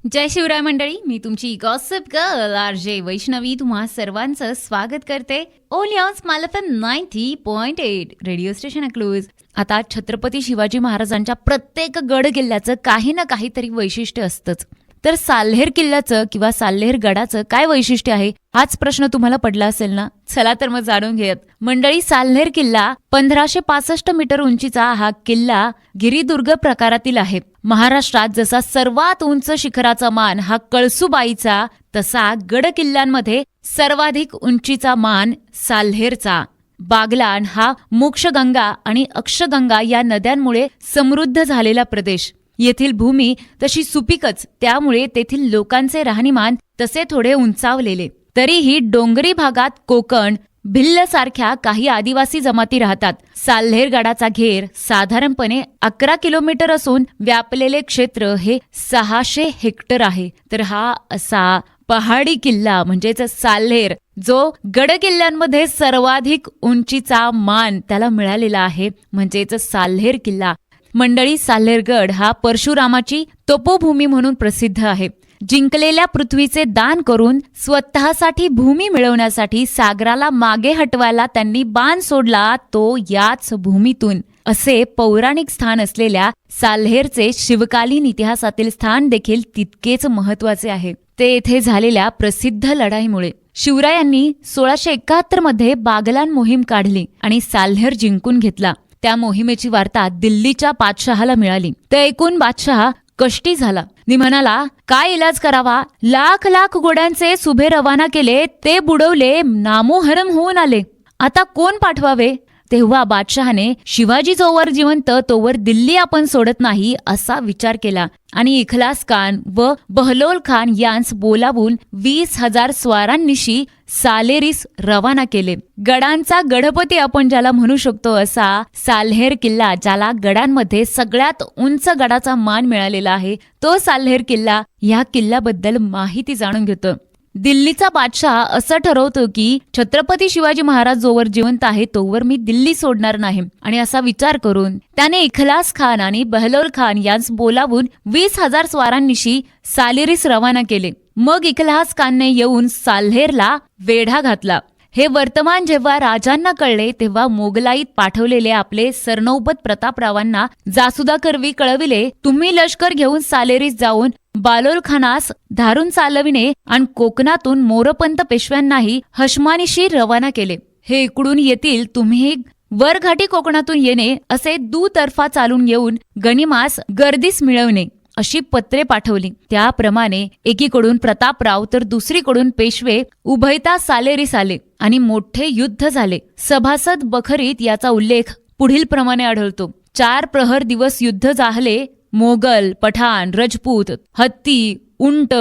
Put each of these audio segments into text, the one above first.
जय शिवराय मंडळी, मी तुमची gossip girl RJ. Vaishnavi तुम्हा सर्वांचं स्वागत करते only on smile FM 90.8 radio station Akluj. आता छत्रपती शिवाजी महाराजांच्या प्रत्येक गड किल्ल्याचं काही ना काहीतरी वैशिष्ट्य असतंच. तर साल्हेर किल्ल्याचं किंवा साल्हेर गडाचं काय वैशिष्ट्य आहे हाच प्रश्न तुम्हाला पडला असेल ना. चला तर मग जाणून घेऊयात. मंडळी, साल्हेर किल्ला 1565 मीटर उंचीचा हा किल्ला गिरिदुर्ग प्रकारातील आहे. महाराष्ट्रात जसा सर्वात उंच शिखराचा मान हा कळसुबाईचा, तसा गड किल्ल्यांमध्ये सर्वाधिक उंचीचा मान साल्हेरचा. बागलाण हा मोक्षगंगा आणि अक्षगंगा या नद्यांमुळे समृद्ध झालेला प्रदेश. येथील भूमी तशी सुपीकच, त्यामुळे तेथील लोकांचे राहणीमान तसे थोडे उंचावलेले. तरीही डोंगरी भागात कोकण, भिल्ल सारख्या काही आदिवासी जमाती राहतात. साल्हेर गडाचा घेर साधारणपणे 11 किलोमीटर असून व्यापलेले क्षेत्र हे 600 हेक्टर आहे. तर हा असा पहाडी किल्ला म्हणजेच साल्हेर, जो गड किल्ल्यांमध्ये सर्वाधिक उंचीचा मान त्याला मिळालेला आहे, म्हणजेच साल्हेर किल्ला. मंडळी, साल्हेरगड हा परशुरामाची तपोभूमी म्हणून प्रसिद्ध आहे. जिंकलेल्या पृथ्वीचे दान करून स्वतःसाठी भूमी मिळवण्यासाठी सागराला मागे हटवायला त्यांनी बाण सोडला, तो याच भूमीतून. असे पौराणिक स्थान असलेल्या साल्हेरचे शिवकालीन इतिहासातील स्थान देखील तितकेच महत्वाचे आहे. ते येथे झालेल्या प्रसिद्ध लढाईमुळे. शिवरायांनी 1671 मध्ये बागलाण मोहीम काढली आणि साल्हेर जिंकून घेतला. त्या मोहिमेची वार्ता दिल्लीच्या बादशहाला मिळाली. तर ऐकून बादशहा कष्टी झाला. नि म्हणाला, काय इलाज करावा. लाख लाख घोड्यांचे सुभे रवाना केले, ते बुडवले, नामोहरम होऊन आले. आता कोण पाठवावे. तेव्हा बादशहाने शिवाजी जोवर जिवंत तोवर दिल्ली आपण सोडत नाही असा विचार केला आणि इखलास खान व बहलोल खान यांस बोलावून 20,000 स्वारांनिशी सालेरीस रवाना केले. गडांचा गढपती आपण ज्याला म्हणू शकतो असा साल्हेर किल्ला, ज्याला गडांमध्ये सगळ्यात उंच गडाचा मान मिळालेला आहे, तो साल्हेर किल्ला. या किल्ल्याबद्दल माहिती जाणून घेतो. दिल्लीचा बादशाह असं ठरवतो की छत्रपती शिवाजी महाराज जोवर जिवंत आहे तोवर मी दिल्ली सोडणार नाही, आणि असा विचार करून त्याने इखलास खान आणि बहलोल खान यांस बोलावून 20,000 स्वारांनिशी सालेरीस रवाना केले. मग इखलास खानने येऊन साल्हेरला वेढा घातला. हे वर्तमान जेव्हा राजांना कळले तेव्हा मोगलाईत पाठवलेले आपले सरनौबत प्रतापरावांना जासुदाकरवी कळविले, तुम्ही लष्कर घेऊन सालेरीस जाऊन बालोल खानास धारून चालविणे आणि कोकणातून मोरपंत पेशव्यांनाही हशमानीशी रवाना केले. हे इकडून येतील, तुम्ही वरघाटी कोकणातून येणे, असे दुतर्फा चालून येऊन गनिमास गर्दीस मिळवणे, अशी पत्रे पाठवली. त्याप्रमाणे एकीकडून प्रतापराव तर दुसरीकडून पेशवे उभयता सालेरीस आले आणि मोठे युद्ध झाले. सभासद बखरीत याचा उल्लेख पुढील प्रमाणे आढळतो. 4 प्रहर दिवस युद्ध झाले. मोगल, पठाण, रजपूत, हत्ती, उंट,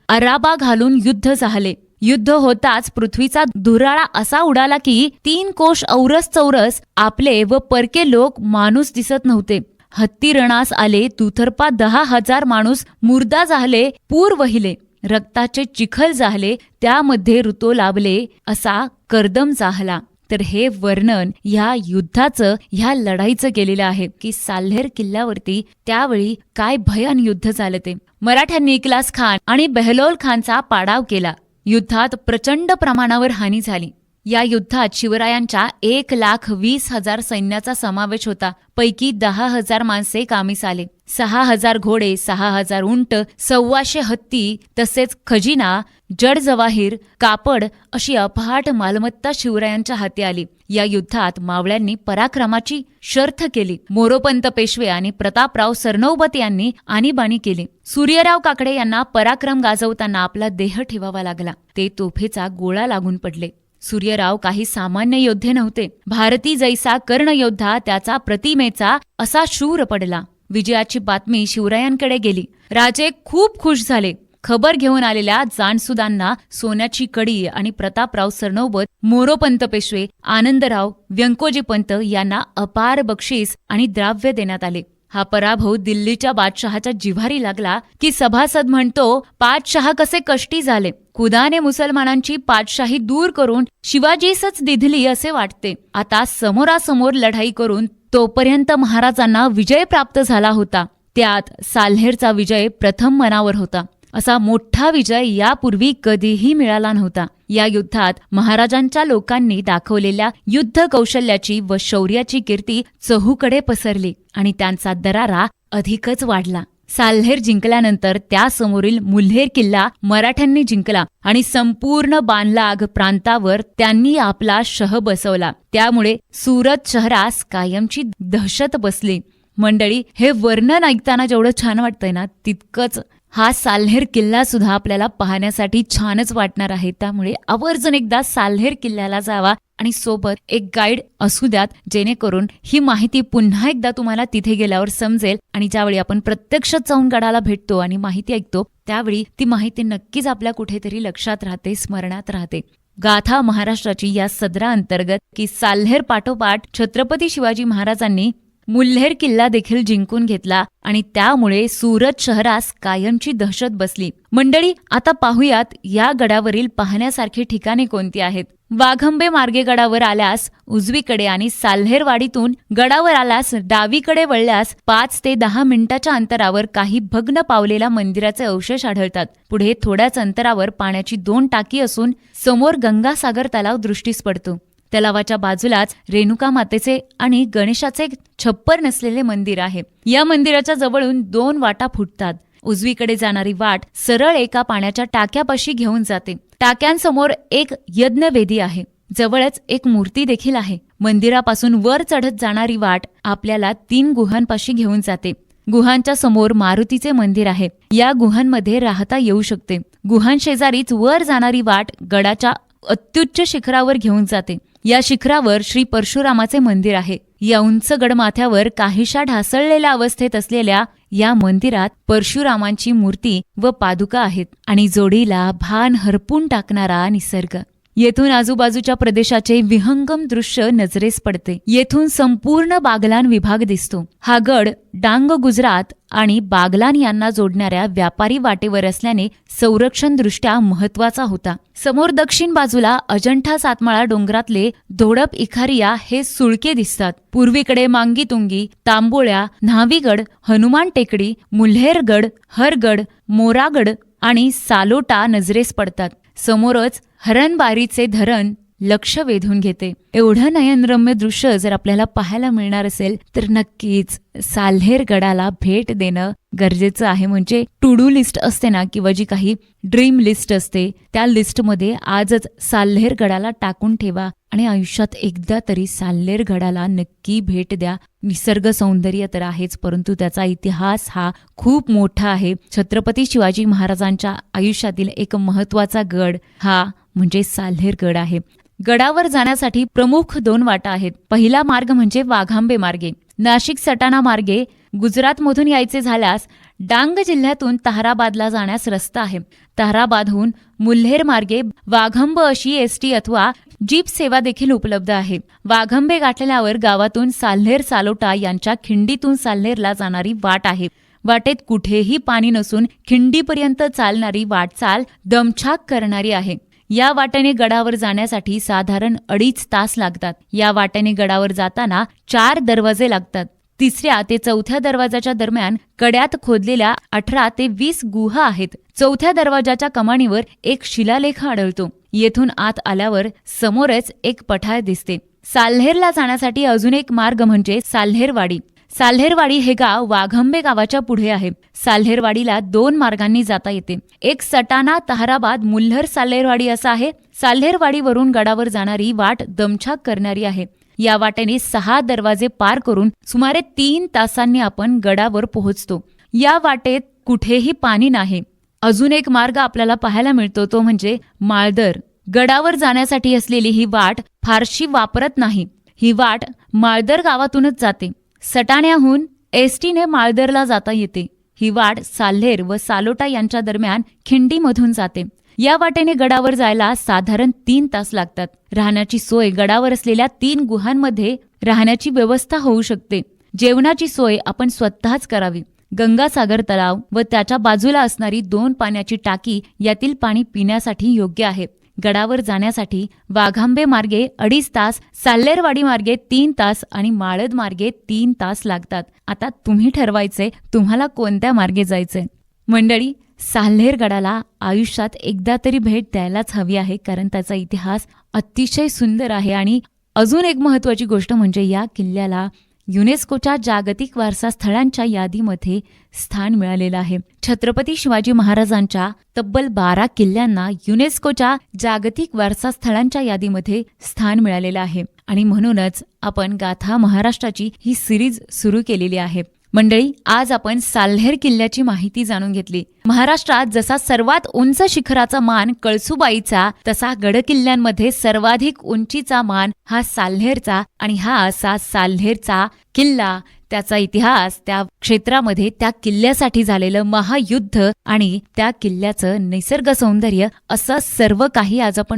अराबा घालून युद्ध झाले. युद्ध होताच पृथ्वीचा धुराळा असा उडाला की 3 कोश औरस चौरस आपले व परके लोक माणूस दिसत नव्हते. हत्ती रणास आले. दुतर्फा 10,000 माणूस मुर्दा झाले. पूर वहिले. रक्ताचे चिखल झाले. त्यामध्ये ऋतो लाभले असा कर्दम जाहला. तर हे वर्णन ह्या युद्धाचं, ह्या लढाईचं केलेलं आहे की साल्हेर किल्ल्यावरती त्यावेळी काय भयान युद्ध झालं ते. मराठ्यांनी इखलास खान आणि बहलोल खानचा पाडाव केला. युद्धात प्रचंड प्रमाणावर हानी झाली. या युद्धात शिवरायांच्या 1,20,000 सैन्याचा समावेश होता. पैकी 10,000 माणसे कामीस आले. 6,000 घोडे, 6,000 उंट, 1,200 हत्ती, तसेच खजिना, जड जवाहीर, कापड अशी अफाट मालमत्ता शिवरायांच्या हाती आली. या युद्धात मावळ्यांनी पराक्रमाची शर्थ केली. मोरोपंत पेशवे आणि प्रतापराव सरनौबत यांनी आणीबाणी केली. सूर्यराव काकडे यांना पराक्रम गाजवताना आपला देह ठेवावा लागला. ते तोफेचा गोळा लागून पडले. सूर्यराव काही सामान्य योद्धे नव्हते. भारती जैसा कर्णयोद्धा त्याचा प्रतिमेचा असा शूर पडला. विजयाची बातमी शिवरायांकडे गेली. राजे खूप खुश झाले. खबर घेऊन आलेल्या जाणसुदांना सोन्याची कडी आणि प्रतापराव सरनौबत, मोरोपंत पेशवे, आनंदराव, व्यंकोजीपंत यांना अपार बक्षीस आणि द्रव्य देण्यात आले. हा पराभव दिल्लीच्या बादशहाच्या जिव्हारी लागला की सभासद म्हणतो, पातशहा कसे कष्टी झाले. खुदाने मुसलमानांची पातशाही दूर करून शिवाजीसच दिधली असे वाटते. आता समोरासमोर लढाई करून तोपर्यंत महाराजांना विजय प्राप्त झाला होता. त्यात साल्हेरचा विजय प्रथम मनावर होता. असा मोठा विजय यापूर्वी कधीही मिळाला नव्हता. या युद्धात महाराजांच्या लोकांनी दाखवलेल्या युद्ध कौशल्याची व शौर्याची कीर्ती चहूकडे पसरली आणि त्यांचा दरारा अधिकच वाढला. साल्हेर जिंकल्यानंतर त्यासमोरील मुल्हेर किल्ला मराठ्यांनी जिंकला आणि संपूर्ण बानलाग प्रांतावर त्यांनी आपला शह बसवला. त्यामुळे सुरत शहरास कायमची दहशत बसली. मंडळी, हे वर्णन ऐकताना जेवढं छान वाटतंय ना, तितकंच हा साल्हेर किल्ला सुद्धा आपल्याला पाहण्यासाठी छानच वाटणार आहे. त्यामुळे आवर्जून एकदा साल्हेर किल्ल्याला जावा आणि सोबत एक गाईड असू द्यात, जेणेकरून ही माहिती पुन्हा एकदा तुम्हाला तिथे गेल्यावर समजेल. आणि ज्यावेळी आपण प्रत्यक्षात जाऊन गडाला भेटतो आणि माहिती ऐकतो, त्यावेळी ती माहिती नक्कीच आपल्या कुठेतरी लक्षात राहते, स्मरणात राहते. गाथा महाराष्ट्राची या सदरा अंतर्गत की साल्हेर पाठोपाठ छत्रपती शिवाजी महाराजांनी मुल्हेर किल्ला देखील जिंकून घेतला आणि त्यामुळे सुरत शहरास कायमची दहशत बसली. मंडळी, आता पाहूयात या गडावरील पाहण्यासारखी ठिकाणे कोणती आहेत. वाघंबे मार्गे गडावर आल्यास उजवीकडे आणि साल्हेरवाडीतून गडावर आल्यास डावीकडे वळल्यास 5 ते 10 मिनिटाच्या अंतरावर काही भग्न पावलेल्या मंदिराचे अवशेष आढळतात. पुढे थोड्याच अंतरावर पाण्याची 2 टाकी असून समोर गंगासागर तलाव दृष्टीस पडतो. तलावाच्या बाजूलाच रेणुका मातेचे आणि गणेशाचे छप्पर नसलेले मंदिर आहे. या मंदिराच्या जवळून 2 वाटा फुटतात. उजवीकडे जाणारी वाट सरळ एका पाण्याच्या टाक्यापाशी घेऊन जाते. टाक्यांसमोर एक यज्ञवेदी आहे. जवळच एक मूर्ती देखील आहे. मंदिरापासून वर चढत जाणारी वाट आपल्याला 3 गुहांपाशी घेऊन जाते. गुहांच्या समोर मारुतीचे मंदिर आहे. या गुहांमध्ये राहता येऊ शकते. गुहांशेजारीच वर जाणारी वाट गडाच्या अत्युच्च शिखरावर घेऊन जाते. या शिखरावर श्री परशुरामाचे मंदिर आहे. या उंच गडमाथ्यावर काहीशा ढासळलेल्या अवस्थेत असलेल्या या मंदिरात परशुरामांची मूर्ती व पादुका आहेत आणि जोडीला भान हरपून टाकणारा निसर्ग. येथून आजूबाजूच्या प्रदेशाचे विहंगम दृश्य नजरेस पडते. येथून संपूर्ण बागलान विभाग दिसतो. हा गड डांग, गुजरात आणि बागलान यांना जोडणाऱ्या व्यापारी वाटेवर असल्याने संरक्षण दृष्ट्या महत्वाचा होता. समोर दक्षिण बाजूला अजंठा सातमाळा डोंगरातले धोडप इखारिया हे सुळके दिसतात. पूर्वीकडे मांगीतुंगी, तांबोळ्या, न्हावीगड, हनुमान टेकडी, मुल्हेरगड, हरगड, मोरागड आणि सालोटा नजरेस पडतात. समोरच हरणबारीचे धरण लक्ष वेधून घेते. एवढं नयनरम्य दृश्य जर आपल्याला पाहायला मिळणार असेल तर नक्कीच साल्हेर गडाला भेट देणं गरजेचं आहे. म्हणजे टू डू लिस्ट असते ना, किंवा जी काही ड्रीम लिस्ट असते, त्या लिस्टमध्ये आजच साल्हेर गडाला टाकून ठेवा आणि आयुष्यात एकदा तरी साल्हेर गडाला नक्की भेट द्या. निसर्ग सौंदर्य तर आहेच, परंतु त्याचा इतिहास हा खूप मोठा आहे. छत्रपती शिवाजी महाराजांच्या आयुष्यातील एक महत्वाचा गड हा म्हणजे साल्हेर गड आहे. गडावर जाण्यासाठी प्रमुख 2 वाटा आहेत. पहिला मार्ग म्हणजे वाघांबे मार्गे. नाशिक सटाणा मार्गे गुजरातमधून यायचे झाल्यास डांग जिल्ह्यातून ताहराबादला जाण्यास रस्ता आहे. ताहराबादहून मुल्हेर मार्गे वाघंब अशी एसटी अथवा जीप सेवा देखील उपलब्ध आहे. वाघंबे गाठल्यावर गावातून साल्हेर सालोटा यांच्या खिंडीतून साल्हेरला जाणारी वाट आहे. वाटेत कुठेही पाणी नसून खिंडीपर्यंत चालणारी वाटचाल दमछाक करणारी आहे. या वाटेने गडावर जाण्यासाठी साधारण 2.5 तास लागतात. या वाटेने गडावर जाताना 4 दरवाजे लागतात. 3ऱ्या ते 4थ्या दरवाजाच्या दरम्यान कड्यात खोदलेल्या 18 ते 20 गुहा आहेत. 4थ्या दरवाजाच्या कमानीवर एक शिलालेख आढळतो. येथून आत आल्यावर समोरच एक पठार दिसते. साल्हेरला जाण्यासाठी अजून एक मार्ग म्हणजे साल्हेरवाडी. साल्हेरवाडी हे गाव वाघंबे गावाच्या पुढे आहे. साल्हेरवाडीला 2 मार्गांनी जाता येते. एक सटाणा, ताहराबाद, मुल्हर साल्हेरवाडी असा आहे. साल्हेरवाडीवरून गडावर जाणारी वाट दमछाक करणारी आहे. या वाटेने 6 दरवाजे पार करून सुमारे 3 तासांनी आपण गडावर पोहोचतो. या वाटेत कुठेही पाणी नाही. अजून एक मार्ग आपल्याला पाहायला मिळतो, तो म्हणजे माळदर. गडावर जाण्यासाठी असलेली ही वाट फारशी वापरत नाही. ही वाट माळदर गावातूनच जाते. सटाण्याहून एसटीने माळदरला जाता येते. ही वाट साल्हेर व सालोटा यांच्या दरम्यान खिंडीमधून जाते. या वाटेने गडावर जायला साधारण 3 तास लागतात. राहण्याची सोय गडावर असलेल्या 3 गुहांमध्ये राहण्याची व्यवस्था होऊ शकते. जेवणाची सोय आपण स्वतःच करावी. गंगासागर तलाव व त्याच्या बाजूला असणारी 2 पाण्याची टाकी यातील पाणी पिण्यासाठी योग्य आहे. गडावर जाण्यासाठी वाघांबे मार्गे 2.5 तास, साल्हेरवाडी मार्गे 3 तास आणि माळद मार्गे 3 तास लागतात. आता तुम्ही ठरवायचे तुम्हाला कोणत्या मार्गे जायचंय. मंडळी, साल्हेर गडाला आयुष्यात एकदा तरी भेट द्यायलाच हवी आहे, कारण त्याचा इतिहास अतिशय सुंदर आहे. आणि अजून एक महत्त्वाची गोष्ट म्हणजे या किल्ल्याला युनेस्कोच्या जागतिक वारसा स्थळांच्या यादीमध्ये स्थान मिळालेलं आहे. छत्रपती शिवाजी महाराजांच्या तब्बल 12 किल्ल्यांना युनेस्कोच्या जागतिक वारसा स्थळांच्या यादीमध्ये स्थान मिळालेलं आहे. आणि म्हणूनच आपण गाथा महाराष्ट्राची ही सिरीज सुरू केलेली आहे. मंडळी, आज आपण साल्हेर किल्ल्याची माहिती जाणून घेतली. महाराष्ट्रात जसा सर्वात उंच शिखराचा मान कळसुबाईचा, तसा गडकिल्ल्यांमध्ये सर्वाधिक उंचीचा मान हा साल्हेरचा. आणि हा असा साल्हेरचा किल्ला, त्याचा इतिहास, त्या क्षेत्रामध्ये त्या किल्ल्यासाठी झालेलं महायुद्ध आणि त्या किल्ल्याचं निसर्ग सौंदर्य, असं सर्व काही आज आपण